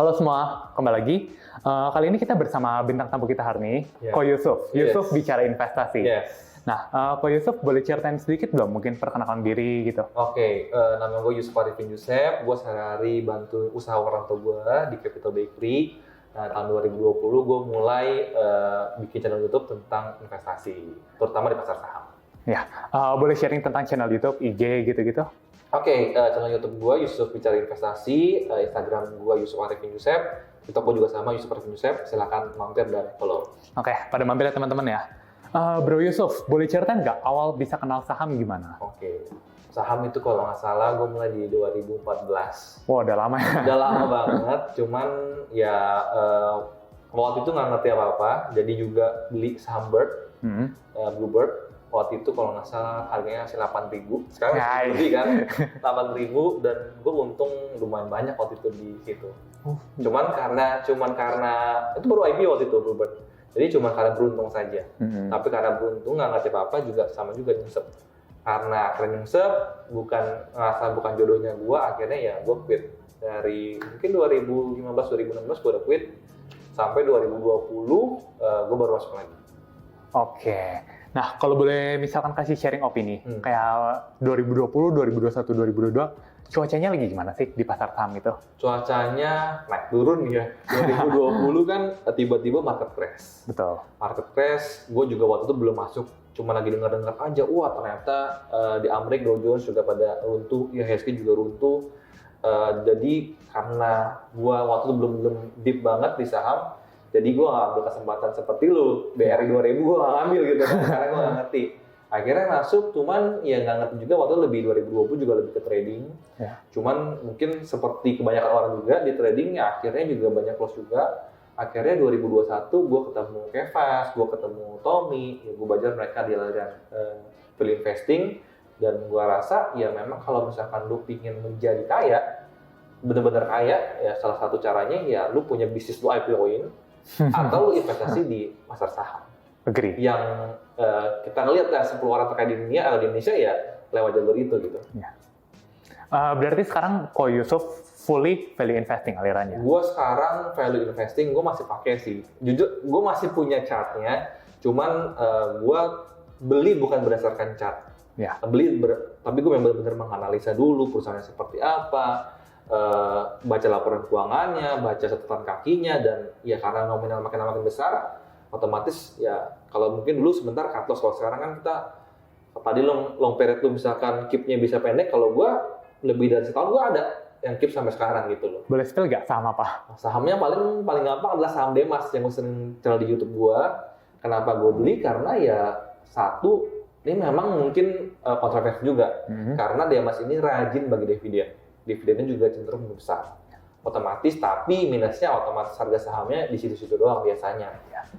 Halo semua, kembali lagi. Kali ini kita bersama bintang tamu kita hari ini, Ko Yusuf. Yusuf bicara investasi. Nah, Ko Yusuf boleh ceritain sedikit belum? Mungkin perkenalkan diri gitu. Oke, nama gue Yusuf Arifin Yusef. Gue sehari-hari bantu usaha orang tua gue di Capital Bakery. Nah, tahun 2020 gue mulai bikin channel YouTube tentang investasi, terutama di pasar saham. Ya, boleh sharing tentang channel YouTube, IG gitu-gitu? Oke, channel YouTube gue Yusuf Bicara Investasi, Instagram gue Yusuf Arifin Yusef, TikTok gue juga sama Yusuf Arifin Yusef. Silakan mampir dan follow. Oke, pada mampir ya teman-teman ya. Bro Yusuf, boleh ceritain nggak awal bisa kenal saham gimana? Oke, saham itu kalau nggak salah gue mulai di 2014. Wah, udah lama ya? Udah lama banget, cuman ya waktu itu nggak ngerti apa-apa, jadi juga beli saham Bird, Bluebird. Waktu itu kalau nggak salah harganya masih 8.000, sekarang masih lebih kan, 8.000 dan gue untung lumayan banyak waktu itu di situ. Cuman karena itu baru IPO waktu itu Bluebird, jadi cuma karena beruntung saja. Tapi karena beruntung nggak ngerti apa-apa juga sama juga nyungsep. Karena akhirnya nyungsep, bukan jodohnya gue, akhirnya ya gue quit. Dari mungkin 2015-2016 gue udah quit, sampai 2020 gue baru masuk lagi. Oke. Nah, kalau boleh misalkan kasih sharing opini, kayak 2020, 2021, 2022, cuacanya lagi gimana sih di pasar saham itu? Cuacanya naik turun ya. 2020 kan tiba-tiba market crash. Betul. Market crash, gue juga waktu itu belum masuk, cuma lagi dengar-dengar aja, wah ternyata di Amerika Dow Jones juga pada runtuh, IHSG juga runtuh. Jadi karena gue waktu itu belum deep banget di saham, jadi gue nggak ambil kesempatan seperti lu, BRI 2000 gue nggak ngambil gitu kan, karena gue nggak ngerti. Akhirnya masuk, cuman ya nggak ngerti juga, waktu itu lebih 2020 juga lebih ke trading. Cuman mungkin seperti kebanyakan orang juga di trading, ya akhirnya juga banyak loss juga. Akhirnya 2021 gue ketemu Kevas, gue ketemu Tommy, ya gue belajar mereka di aliran value investing. Dan gue rasa ya memang kalau misalkan lu pingin menjadi kaya, bener-bener kaya, ya salah satu caranya ya lu punya bisnis lu IPO-in, atau lu investasi di pasar saham. Agree. Yang kita ngelihat lah 10 orang terkaya di dunia atau di Indonesia ya lewat jalur itu gitu. Ya. Berarti sekarang Ko Yusuf fully value investing alirannya? Gue sekarang value investing gue masih pakai sih. Jujur gue masih punya chartnya, cuman gue beli bukan berdasarkan chart. Ya. Tapi gue memang benar-benar menganalisa dulu perusahaannya seperti apa. Baca laporan keuangannya, baca catatan kakinya, dan ya karena nominal makin besar, otomatis ya kalau mungkin dulu sebentar cut loss, kalau sekarang kan kita tadi long period tuh misalkan keep-nya bisa pendek, kalau gua lebih dari setahun gua ada yang keep sampai sekarang gitu loh. Boleh spill nggak saham apa? Sahamnya paling gampang adalah saham Demas yang gue sering channel di YouTube gua. Kenapa gua beli? Karena ya satu, ini memang mungkin kontroversi juga, karena Demas ini rajin bagi dividen. Dividennya juga cenderung besar, otomatis, tapi minusnya otomatis harga sahamnya di situ-situ doang biasanya.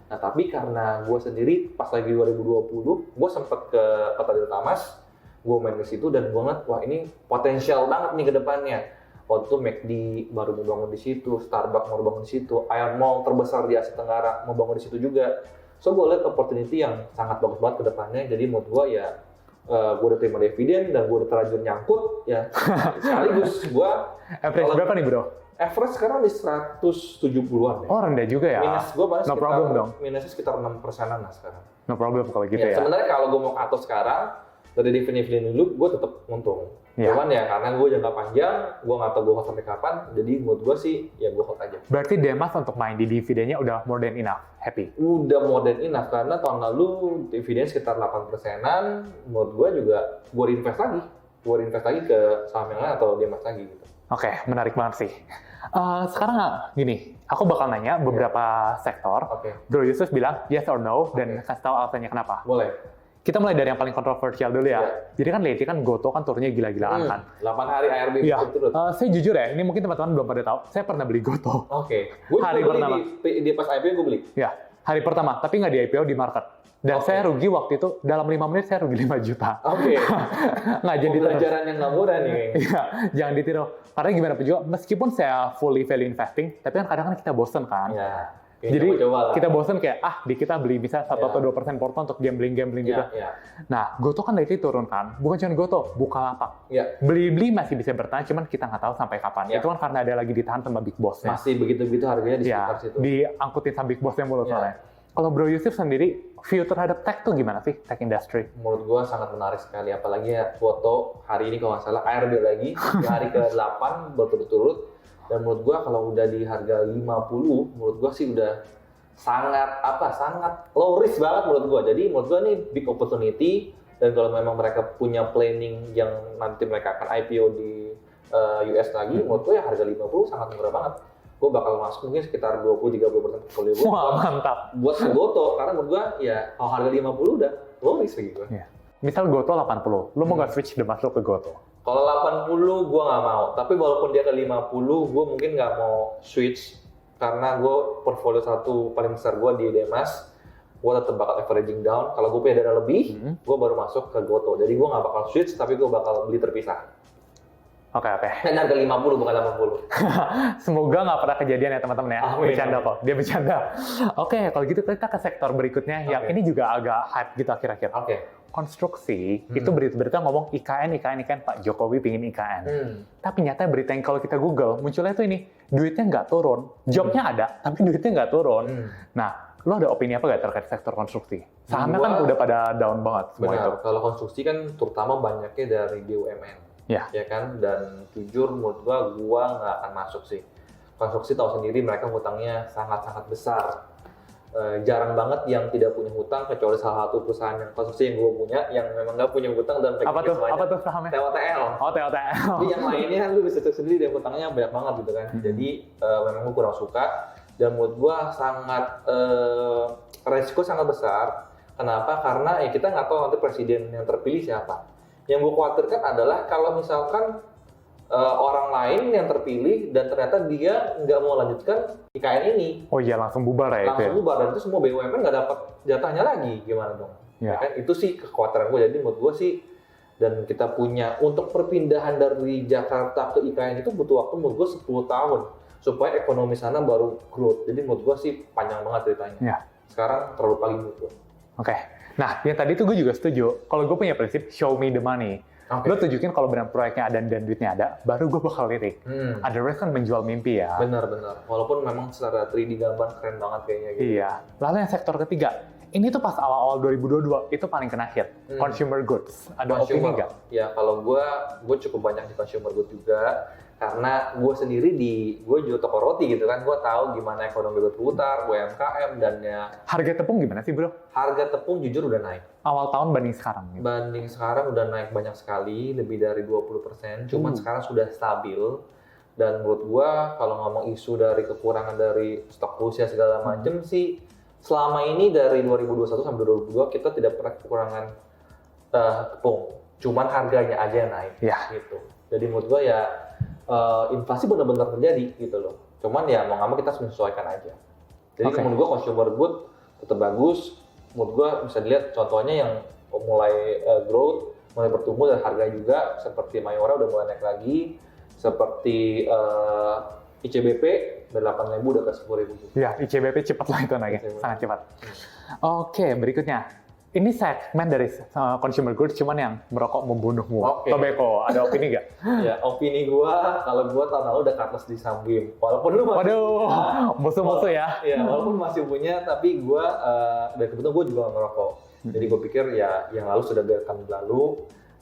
Nah tapi karena gue sendiri pas lagi 2020, gue sempet ke Kota Tamas, gue main ke situ dan gue ngeliat, wah ini potensial banget nih ke depannya. Waktu itu McD baru mau bangun di situ, Starbucks mau bangun di situ, Ion Mall terbesar di Asia Tenggara mau bangun di situ juga. So gue lihat opportunity yang sangat bagus banget ke depannya, jadi menurut gue ya gue udah terima dividen dan gue udah terlanjur nyangkut ya sekaligus gue. Average berapa nih bro? Average sekarang di 170-an ya. Oh rendah juga ya? Minus gue paling no problem dong. Minusnya sekitar 6%-an lah sekarang. No problem kalau gitu ya. Sebenarnya kalau gue mau cut sekarang dari dividen dulu gue tetap untung. Cuman ya karena gue jangka panjang, gue nggak tahu gue hold sampai kapan, jadi menurut gue sih ya gue hold aja. Berarti Demas untuk main di dividennya udah more than enough, happy? Udah more than enough, karena tahun lalu dividen sekitar 8%-an, menurut gue juga gue reinvest lagi ke saham yang lain atau Demas lagi gitu. Oke, menarik banget sih. Sekarang gini, aku bakal nanya beberapa sektor. Bro Yusuf bilang yes or no, dan kasih tahu alasannya kenapa. Boleh. Kita mulai dari yang paling kontroversial dulu ya. Jadi kan lately kan Goto kan turunnya gila-gilaan kan. 8 hari ARB turun. Saya jujur ya, ini mungkin teman-teman belum pada tahu, saya pernah beli Goto. Gue hari pertama. Di pas IPO gue beli. Ya, hari pertama, tapi nggak di IPO, di market. Dan saya rugi waktu itu, dalam 5 menit saya rugi 5 juta. Nggak jadi pelajaran yang nggak murah nih. Iya, jangan ditiru. Karena gimana pun juga, meskipun saya fully value investing, tapi kan kadang-kadang kita bosen kan. Jadi kita bosen kayak di kita beli bisa 1 atau 2% porto untuk gambling gitu. Nah, Goto kan lately turun kan. Bukan cuma Goto, Bukalapak. Beli masih bisa bertahan, cuman kita nggak tahu sampai kapan. Itu kan karena ada lagi ditahan sama Big Boss-nya. Masih begitu-begitu harganya di sekitar situ. Diangkutin sama Big Boss-nya mulu soalnya. Kalau Bro Yusuf sendiri, view terhadap tech tuh gimana sih, tech industry? Menurut gua sangat menarik sekali, apalagi foto hari ini kalau nggak salah ARB lagi, di hari ke-8 berturut-turut. Dan menurut gua kalau udah di harga 50, menurut gua sih udah sangat low risk banget menurut gua. Jadi menurut gua nih big opportunity, dan kalau memang mereka punya planning yang nanti mereka akan IPO di US lagi, menurut gua ya harga 50 sangat murah banget. Gua bakal masuk mungkin sekitar 20-30% portfolio gua. Wah, mantap. Buat Goto, karena menurut gua ya kalau harga 50 udah low risk gitu. Misal Goto 80, lu mau nggak switch dan masuk ke Goto? Kalau 80 gue nggak mau, tapi walaupun dia ke 50, gue mungkin nggak mau switch karena gue portfolio satu paling besar gue di Demas, gue tetap bakal averaging down. Kalau gue punya dana lebih, gue baru masuk ke Goto. Jadi gue nggak bakal switch, tapi gue bakal beli terpisah. Oke. Dan harga 50 bukan 80. Semoga nggak pernah kejadian ya teman-teman ya. Bercanda kok, dia bercanda. Oke, kalau gitu kita ke sektor berikutnya yang ini juga agak hype gitu akhir-akhir. Konstruksi, itu berita-berita ngomong IKN, Pak Jokowi pingin IKN. Tapi nyata berita yang kalau kita Google, munculnya itu ini, duitnya nggak turun, jobnya ada, tapi duitnya nggak turun. Nah, lo ada opini apa nggak terkait sektor konstruksi? Sahamnya kan udah pada down banget semua itu. Kalau konstruksi kan terutama banyaknya dari BUMN, ya kan? Dan jujur menurut gua nggak akan masuk sih. Konstruksi tahu sendiri mereka hutangnya sangat-sangat besar. Jarang banget yang tidak punya hutang, kecuali salah satu perusahaan yang konstruksi yang gue punya yang memang nggak punya hutang dan apa tuh sahamnya? TOTL. Tapi yang lainnya lu bisa cek sendiri dan hutangnya banyak banget gitu kan. Jadi memang gue kurang suka, dan menurut gue sangat resiko sangat besar. Kenapa? Karena kita nggak tahu nanti presiden yang terpilih siapa. Yang gue khawatirkan adalah kalau misalkan orang lain yang terpilih dan ternyata dia nggak mau lanjutkan IKN ini. Oh iya, langsung bubar ya? Langsung bubar, dan itu semua BUMN nggak dapat jatahnya lagi, gimana dong? Ya kan? Itu sih kekhawatiran gue. Jadi menurut gue sih, dan kita punya untuk perpindahan dari Jakarta ke IKN itu butuh waktu menurut gue 10 tahun supaya ekonomi sana baru growth. Jadi menurut gue sih panjang banget ceritanya. Sekarang terlalu pagi menurut gue. Oke. Nah, yang tadi tuh gue juga setuju. Kalau gue punya prinsip show me the money. Lo tunjukin kalau benar proyeknya ada dan duitnya ada, baru gue bakal lirik. Otherwise kan menjual mimpi ya. Benar. Walaupun memang secara 3D gambar keren banget kayaknya gitu. Iya. Lalu yang sektor ketiga, ini tuh pas awal-awal 2022, itu paling kena hit. Consumer goods. Ada opini nggak? Ya, kalau gue cukup banyak di consumer goods juga. Karena gue sendiri gue jual toko roti gitu kan, gue tahu gimana ekonomi berputar, UMKM, dan ya. Harga tepung gimana sih bro? Harga tepung jujur udah naik. Awal tahun banding sekarang? Gitu. Banding sekarang udah naik banyak sekali, lebih dari 20%, cuman sekarang sudah stabil. Dan menurut gue, kalau ngomong isu dari kekurangan dari stok Rusia segala macam sih, selama ini dari 2021 sampai 2022 kita tidak pernah kekurangan tepung. Cuman harganya aja yang naik, gitu. Jadi menurut gue ya, inflasi benar-benar terjadi gitu loh. Cuman ya mau nggak mau kita harus menyesuaikan aja. Jadi menurut gue consumer good tetap bagus. Menurut gue bisa dilihat contohnya yang mulai growth, mulai bertumbuh, dan harga juga seperti Mayora udah mulai naik lagi. Seperti ICBP dari 8.000 udah ke 10.000. Ya, ICBP cepat lah itu naiknya, sangat cepat. Oke, berikutnya. Ini segmen dari consumer goods, cuman yang merokok membunuhmu. Tobacco, ada opini nggak? Ya, opini gua, kalau gua tahun lalu udah cutlass di Sunbeam. Walaupun lu masih musuh-musuh ya? Iya, walaupun masih punya, tapi gua, dan kebetulan gua juga nggak merokok. Jadi gua pikir ya, yang lalu sudah biarkan berlalu.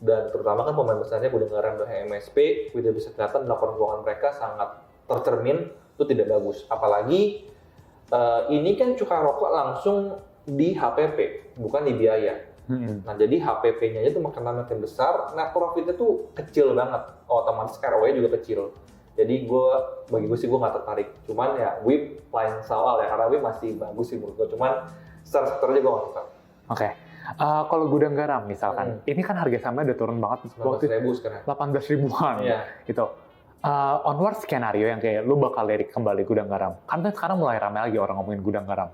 Dan terutama kan pemain besarnya Gudang Garam dan MSP, udah bisa kelihatan laporan keuangan mereka sangat tercermin, itu tidak bagus. Apalagi, ini kan cukai rokok langsung di HPP, bukan di biaya. Nah, jadi HPP-nya itu makin besar, net profit-nya tuh kecil banget. Otomatis ROE juga kecil. Jadi bagi gue sih gue nggak tertarik. Cuman ya WIP lain soal ya, karena WIP masih bagus sih menurut gue. Cuman secara sektornya gue nggak suka. Oke. Kalau Gudang Garam misalkan, ini kan harga sahamnya udah turun banget. 18.000 sekarang. 18.000-an. Gitu. Onward skenario yang kayak lu bakal lirik kembali Gudang Garam. Karena sekarang mulai ramai lagi orang ngomongin Gudang Garam.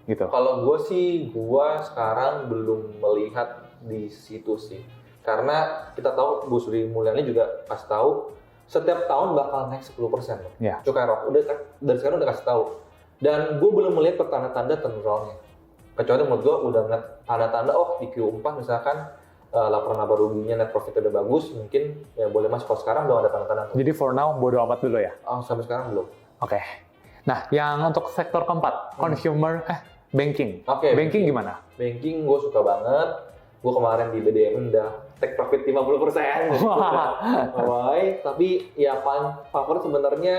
Gitu. Kalau gue sih, gue sekarang belum melihat di situ sih. Karena kita tahu Bu Sri Mulyani juga kasih tahu setiap tahun bakal naik 10% loh. Cukai rokok udah dari sekarang udah kasih tahu. Dan gue belum melihat tanda-tanda turnaround-nya. Kecuali menurut gue udah ngeliat tanda-tanda, oh di Q4 misalkan laporan laba ruginya, net profit udah bagus, mungkin ya boleh masuk. Kalau sekarang belum ada tanda-tanda. Jadi for now bodo amat dulu ya? Oh, sampai sekarang belum. Oke. Nah, yang untuk sektor keempat, banking. Oke. Banking gimana? Banking gue suka banget. Gue kemarin di BDM udah take profit 50%. Wah. Tapi ya paling favorit sebenarnya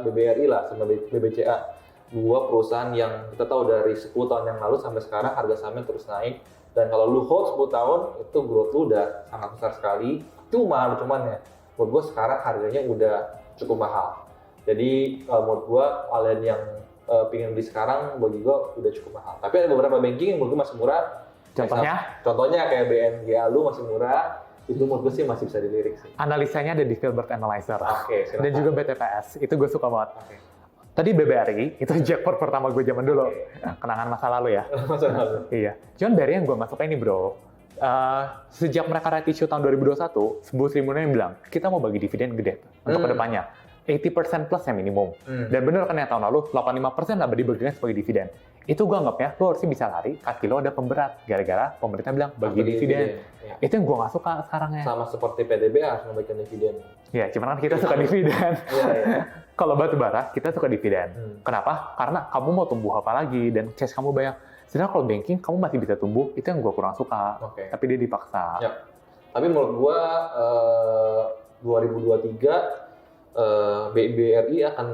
BBRI lah sama BBCA. Dua perusahaan yang kita tahu dari 10 tahun yang lalu sampai sekarang harga sahamnya terus naik. Dan kalau lu hold 10 tahun, itu growth lu udah sangat besar sekali. Cuman menurut gue sekarang harganya udah cukup mahal. Jadi menurut gue kalian yang pengen beli sekarang, bagi gue udah cukup mahal. Tapi ada beberapa banking yang menurut gue masih murah. Contohnya kayak BNGA lu masih murah. Itu menurut gue sih masih bisa dilirik sih. Analisanya ada di Filbert Analyzer. Oke, dan juga BTPS. Itu gue suka banget. Tadi BBRI, itu jackpot pertama gue zaman dulu. Kenangan masa lalu ya. Masa lalu. Iya. Cuman BRI yang gue masuk ini bro, sejak mereka right issue tahun 2021, sebuah tribunal yang bilang, kita mau bagi dividen gede untuk kedepannya. 80% plus yang minimum. Dan bener kan yang tahun lalu, 85% lah dibagikan sebagai dividen. Itu gue anggapnya, lo harusnya bisa lari, kaki lo ada pemberat. Gara-gara pemerintah bilang, bagi dividen. Ya. Itu yang gue gak suka sekarang ya. Sama seperti PDB harus membagikan dividen. Ya, cuman kan kita suka dividen. Kalau batu bara, kita suka dividen. Kenapa? Karena kamu mau tumbuh apa lagi, dan cash kamu banyak. Sedangkan kalau banking, kamu masih bisa tumbuh, itu yang gue kurang suka. Tapi dia dipaksa. Ya. Tapi menurut gue, 2023, BRI akan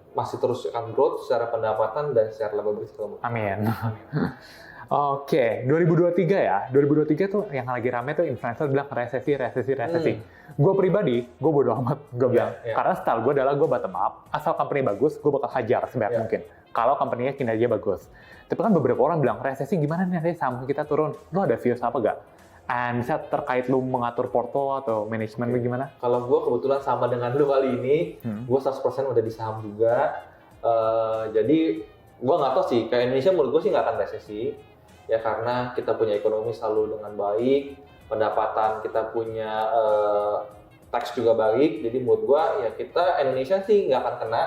masih terus akan growth secara pendapatan dan secara laba bersih. Amin. Oke, 2023 ya. 2023 tuh yang lagi rame tuh influencer bilang resesi. Gue pribadi, gue bodo amat. Gue bilang, karena style gue adalah gue bottom up. Asal company bagus, gue bakal hajar sebanyak mungkin. Kalau company-nya kinerja bagus. Tapi kan beberapa orang bilang, resesi gimana nih saham kita turun? Lo ada views apa gak? And bisa terkait lu mengatur porto atau manajemen lu gimana? Kalau gue kebetulan sama dengan lu kali ini, gue 100% udah di saham juga. Jadi gue nggak tahu sih, kayak Indonesia menurut gue sih nggak akan resesi. Ya karena kita punya ekonomi selalu dengan baik, pendapatan kita punya tax juga baik. Jadi menurut gue ya kita Indonesia sih nggak akan kena.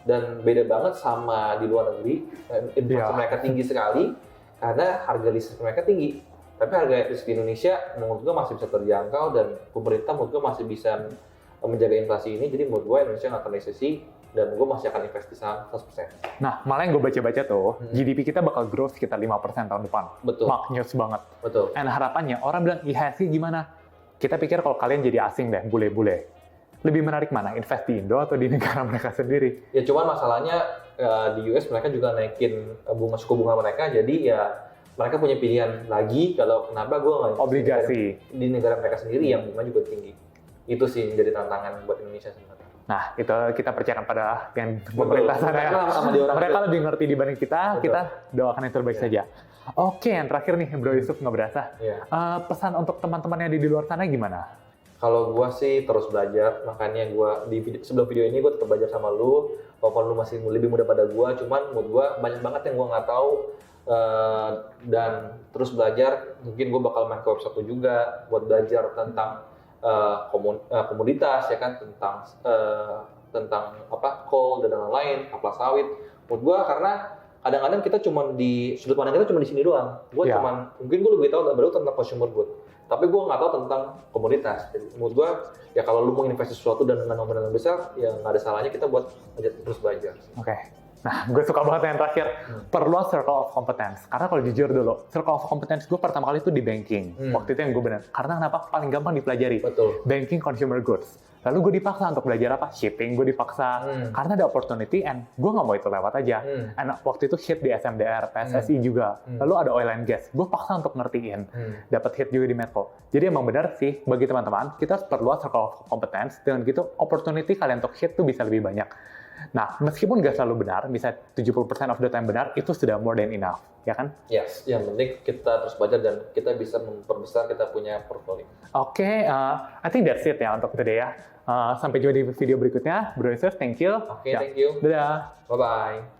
Dan beda banget sama di luar negeri, inflasi mereka tinggi sekali karena harga listrik mereka tinggi. Tapi harga listrik di Indonesia menurut gue masih bisa terjangkau dan pemerintah menurut gue masih bisa menjaga inflasi ini. Jadi menurut gue Indonesia nggak akan resesi dan gue masih akan investasi saham 100%. Nah, malah yang gue baca-baca tuh, GDP kita bakal growth sekitar 5% tahun depan. Betul. Mark news banget. Betul. Dan harapannya, orang bilang, IHSG gimana? Kita pikir kalau kalian jadi asing deh, bule-bule. Lebih menarik mana? Invest di Indo atau di negara mereka sendiri? Ya cuman masalahnya di US mereka juga naikin suku bunga mereka, jadi ya mereka punya pilihan lagi kalau kenapa gue nggak obligasi di negara mereka sendiri yang bunga juga tinggi. Itu sih yang jadi tantangan buat Indonesia sebenarnya. Nah, itu kita percayakan pada yang pemerintah sana ya. Mereka lebih ngerti dibanding kita, kita doakan yang terbaik saja. Oke, yang terakhir nih Bro Yusuf nggak berasa. Pesan untuk teman-teman yang di luar sana gimana? Kalau gue sih terus belajar, makanya gue sebelum video ini gue tetap belajar sama lu, walaupun lu masih lebih muda pada gue, cuman menurut gue banyak banget yang gue nggak tahu, dan terus belajar. Mungkin gue bakal main ke website lu juga buat belajar tentang komoditas ya kan, tentang apa coal dan lain-lain, kapal sawit. Menurut gue karena kadang-kadang kita cuma di sudut pandang kita cuma di sini doang. Gue mungkin gue lebih tahu baru tentang consumer good, tapi gue nggak tahu tentang komoditas. Jadi menurut gue ya kalau lu mau investasi sesuatu dan dengan nominal yang besar, ya nggak ada salahnya kita buat terus belajar. Oke. Nah, gue suka banget yang terakhir, perluas circle of competence. Karena kalau jujur dulu, circle of competence gue pertama kali itu di banking. Waktu itu yang gue benar. Karena kenapa? Paling gampang dipelajari. Betul. Banking consumer goods. Lalu gue dipaksa untuk belajar apa? Shipping gue dipaksa. Karena ada opportunity and gue nggak mau itu lewat aja. And waktu itu hit di SMDR, PSSI juga. Lalu ada oil and gas. Gue paksa untuk ngertiin. Dapat hit juga di Medco. Jadi emang benar sih, bagi teman-teman, kita harus perluas circle of competence. Dengan gitu, opportunity kalian untuk hit tuh bisa lebih banyak. Nah, meskipun nggak selalu benar, bisa 70% of the time benar, itu sudah more than enough, ya kan? Yes, yang penting kita terus belajar dan kita bisa memperbesar kita punya portfolio. Oke, I think that's it ya untuk today ya. Sampai jumpa di video berikutnya. Bro Yusuf, thank you. Oke, thank you. Dadah. Bye-bye.